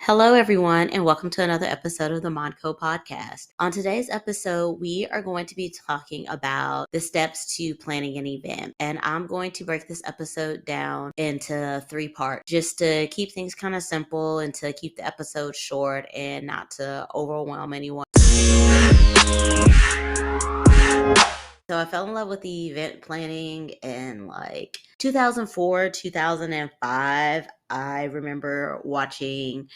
Hello, everyone, and welcome to another episode of the Modco podcast. On today's episode, we are going to be talking about the steps to planning an event. And I'm going to break this episode down into 3 parts just to keep things kind of simple and to keep the episode short and not to overwhelm anyone. So I fell in love with the event planning in 2004, 2005. I remember watching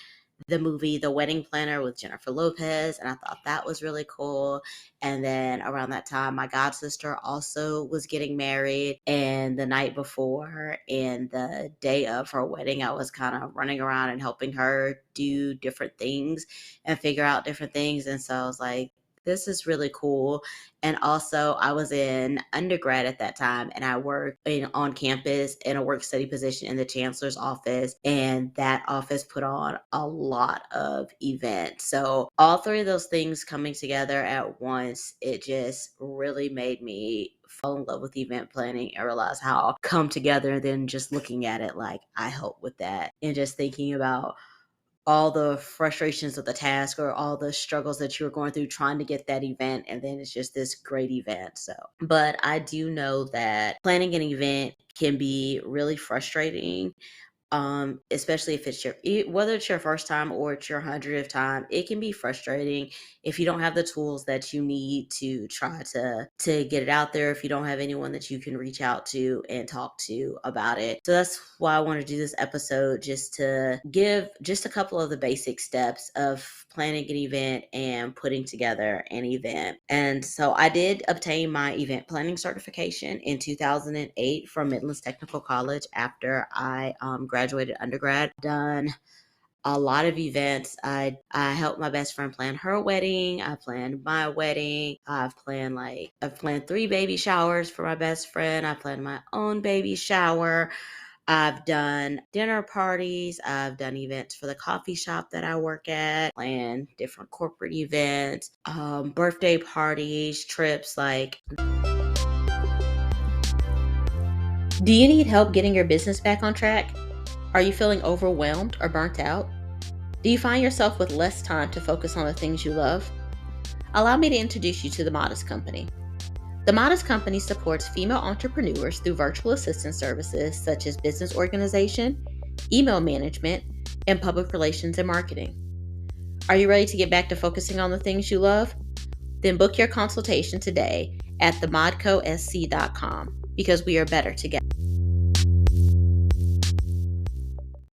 the movie The Wedding Planner with Jennifer Lopez, and I thought that was really cool. And then around that time, my god sister also was getting married, and the night before and the day of her wedding, I was kind of running around and helping her do different things and figure out different things. And so I was like, this is really cool. And also, I was in undergrad at that time, and I worked on campus in a work study position in the chancellor's office, and that office put on a lot of events. So all 3 of those things coming together at once, it just really made me fall in love with event planning and realize how come together. And then just looking at it like I help with that, and just thinking about all the frustrations of the task or all the struggles that you were going through trying to get that event, and then it's just this great event. But I do know that planning an event can be really frustrating, especially if it's whether it's your first time or it's your 100th time. It can be frustrating if you don't have the tools that you need to try to get it out there, if you don't have anyone that you can reach out to and talk to about it. So that's why I want to do this episode, just to give just a couple of the basic steps of planning an event and putting together an event. And so I did obtain my event planning certification in 2008 from Midlands Technical College after I graduated undergrad. Done a lot of events. I helped my best friend plan her wedding. I planned my wedding. I've planned 3 baby showers for my best friend. I planned my own baby shower. I've done dinner parties. I've done events for the coffee shop that I work at, planned different corporate events, birthday parties, trips. Do you need help getting your business back on track? Are you feeling overwhelmed or burnt out? Do you find yourself with less time to focus on the things you love? Allow me to introduce you to the Modest Company. The Modest Company supports female entrepreneurs through virtual assistant services such as business organization, email management, and public relations and marketing. Are you ready to get back to focusing on the things you love? Then book your consultation today at themodcosc.com, because we are better together.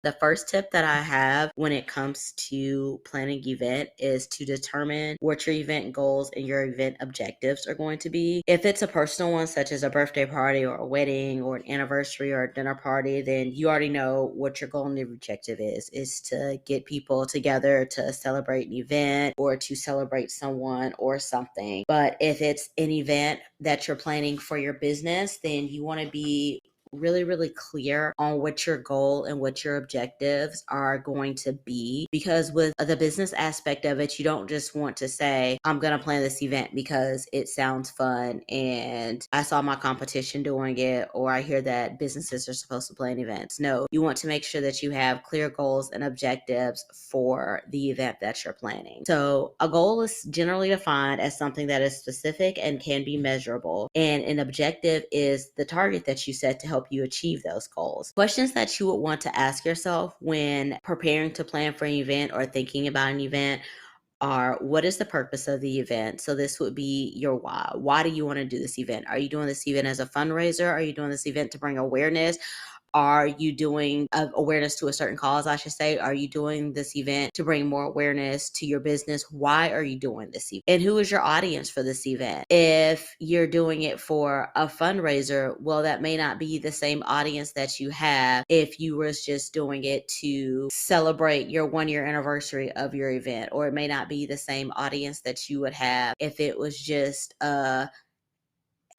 The first tip that I have when it comes to planning event is to determine what your event goals and your event objectives are going to be. If it's a personal one, such as a birthday party or a wedding or an anniversary or a dinner party, then you already know what your goal and your objective is to get people together to celebrate an event or to celebrate someone or something. But if it's an event that you're planning for your business, then you want to be really, really clear on what your goal and what your objectives are going to be. Because with the business aspect of it, you don't just want to say, I'm going to plan this event because it sounds fun and I saw my competition doing it, or I hear that businesses are supposed to plan events. No, you want to make sure that you have clear goals and objectives for the event that you're planning. So a goal is generally defined as something that is specific and can be measurable, and an objective is the target that you set to help you achieve those goals. Questions that you would want to ask yourself when preparing to plan for an event or thinking about an event are, what is the purpose of the event? So this would be your why. Why do you want to do this event? Are you doing this event as a fundraiser? Are you doing this event to bring awareness? Are you doing awareness to a certain cause, I should say? Are you doing this event to bring more awareness to your business? Why are you doing this event? And who is your audience for this event? If you're doing it for a fundraiser, well, that may not be the same audience that you have if you were just doing it to celebrate your 1-year anniversary of your event. Or it may not be the same audience that you would have if it was just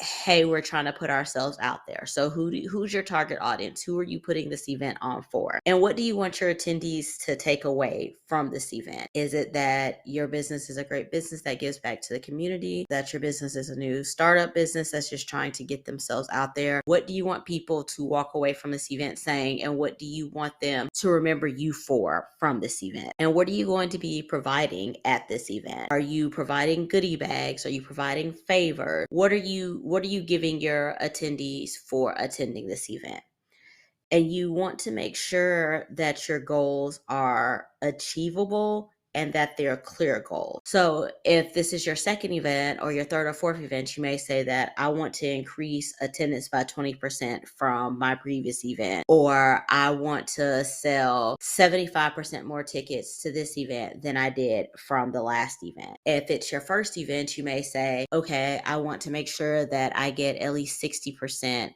hey, we're trying to put ourselves out there. So who's your target audience? Who are you putting this event on for? And what do you want your attendees to take away from this event? Is it that your business is a great business that gives back to the community? That your business is a new startup business that's just trying to get themselves out there? What do you want people to walk away from this event saying? And what do you want them to remember you for from this event? And what are you going to be providing at this event? Are you providing goodie bags? Are you providing favors? What are you giving your attendees for attending this event? And you want to make sure that your goals are achievable and that they're clear goals. So if this is your second event or your third or fourth event, you may say that I want to increase attendance by 20% from my previous event, or I want to sell 75% more tickets to this event than I did from the last event. If it's your first event, you may say, okay, I want to make sure that I get at least 60%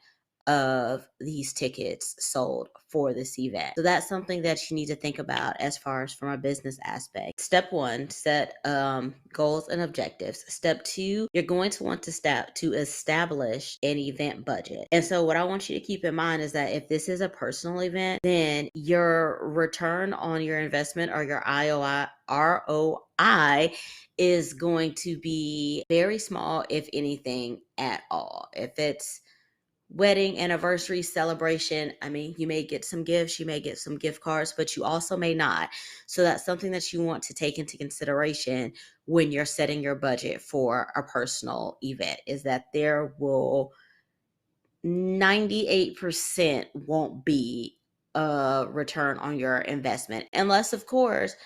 of these tickets sold for this event. So that's something that you need to think about as far as from a business aspect. Step one, set goals and objectives. Step two, you're going to want to establish an event budget. And so what I want you to keep in mind is that if this is a personal event, then your return on your investment or your ROI is going to be very small, if anything at all. If it's wedding, anniversary, celebration, I mean, you may get some gifts, you may get some gift cards, but you also may not. So that's something that you want to take into consideration when you're setting your budget for a personal event, is that there will 98% won't be a return on your investment, unless of course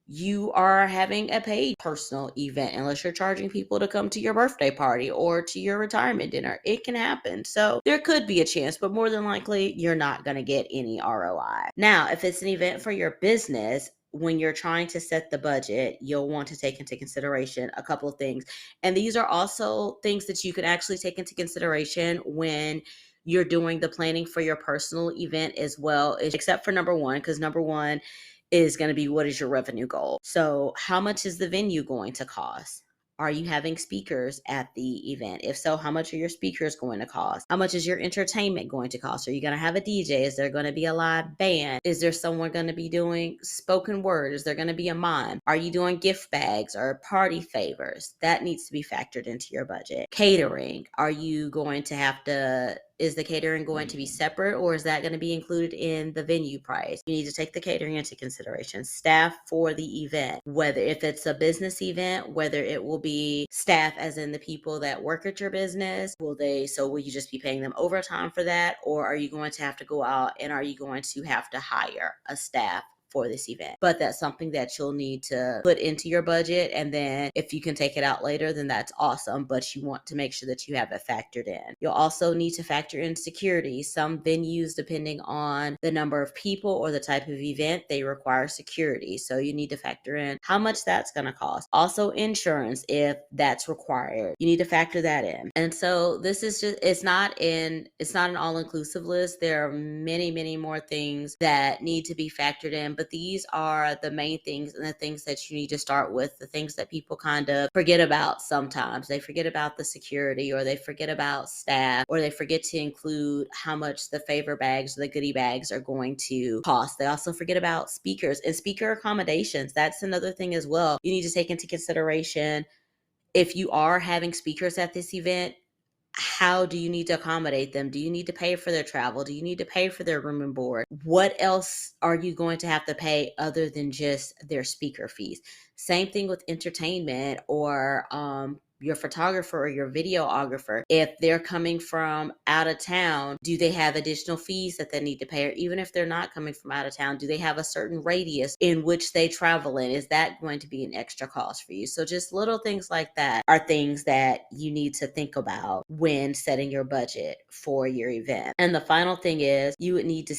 you are having a paid personal event, unless you're charging people to come to your birthday party or to your retirement dinner. It can happen. So there could be a chance, but more than likely, you're not going to get any ROI. Now, if it's an event for your business, when you're trying to set the budget, you'll want to take into consideration a couple of things. And these are also things that you can actually take into consideration when you're doing the planning for your personal event as well, except for number one, because number one is going to be, what is your revenue goal? So how much is the venue going to cost? Are you having speakers at the event? If so, how much are your speakers going to cost? How much is your entertainment going to cost? Are you going to have a DJ? Is there going to be a live band? Is there someone going to be doing spoken word? Is there going to be a mime? Are you doing gift bags or party favors? That needs to be factored into your budget. Catering. Are you going to have to Is the catering going to be separate, or is that going to be included in the venue price? You need to take the catering into consideration. Staff for the event, whether if it's a business event, whether it will be staff as in the people that work at your business, will you just be paying them overtime for that, or are you going to have to go out and are you going to have to hire a staff for this event? But that's something that you'll need to put into your budget. And then if you can take it out later, then that's awesome. But you want to make sure that you have it factored in. You'll also need to factor in security. Some venues, depending on the number of people or the type of event, they require security. So you need to factor in how much that's going to cost. Also insurance, if that's required, you need to factor that in. And so this is just, it's not an all-inclusive list. There are many, many more things that need to be factored in, but these are the main things and the things that you need to start with, the things that people kind of forget about sometimes. They forget about the security, or they forget about staff, or they forget to include how much the favor bags or the goodie bags are going to cost. They also forget about speakers and speaker accommodations. That's another thing as well. You need to take into consideration, if you are having speakers at this event, how do you need to accommodate them? Do you need to pay for their travel? Do you need to pay for their room and board? What else are you going to have to pay other than just their speaker fees? Same thing with entertainment, or your photographer or your videographer. If they're coming from out of town, do they have additional fees that they need to pay? Or even if they're not coming from out of town, do they have a certain radius in which they travel in? Is that going to be an extra cost for you? So just little things like that are things that you need to think about when setting your budget for your event. And the final thing is, you would need to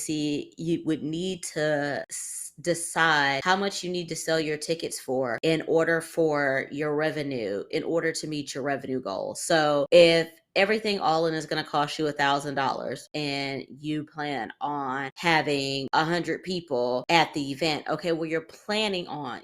decide how much you need to sell your tickets for in order to meet your revenue goal. So if everything all in is going to cost you $1,000 and you plan on having 100 people at the event. Okay, well, you're planning on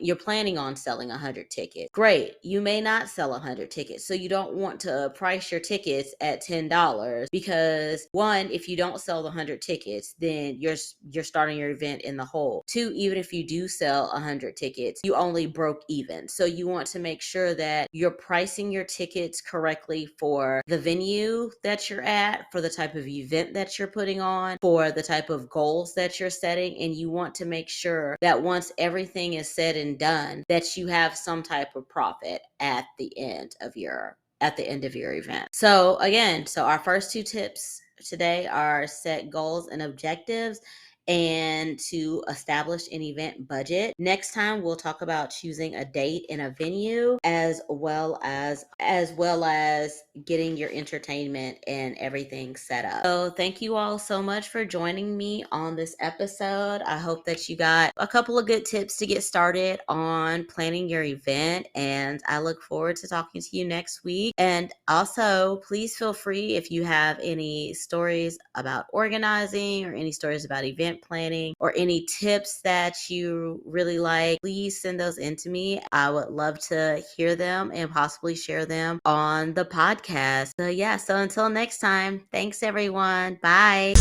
selling 100 tickets. Great. You may not sell 100 tickets. So you don't want to price your tickets at $10 because one, if you don't sell the 100 tickets, then you're starting your event in the hole. Two, even if you do sell 100 tickets, you only broke even. So you want to make sure that you're pricing your tickets correctly for the venue that you're at, for the type of event that you're putting on, for the type of goals that you're setting. And you want to make sure that once everything is said and done, that you have some type of profit at the end of your event. So again, our first two tips today are set goals and objectives and to establish an event budget. Next time we'll talk about choosing a date and a venue as well as getting your entertainment and everything set up. So thank you all so much for joining me on this episode. I hope that you got a couple of good tips to get started on planning your event, and I look forward to talking to you next week. And also, please feel free if you have any stories about organizing or any stories about event planning or any tips that you really like, please send those in to me. I would love to hear them and possibly share them on the podcast. So until next time, thanks everyone. Bye.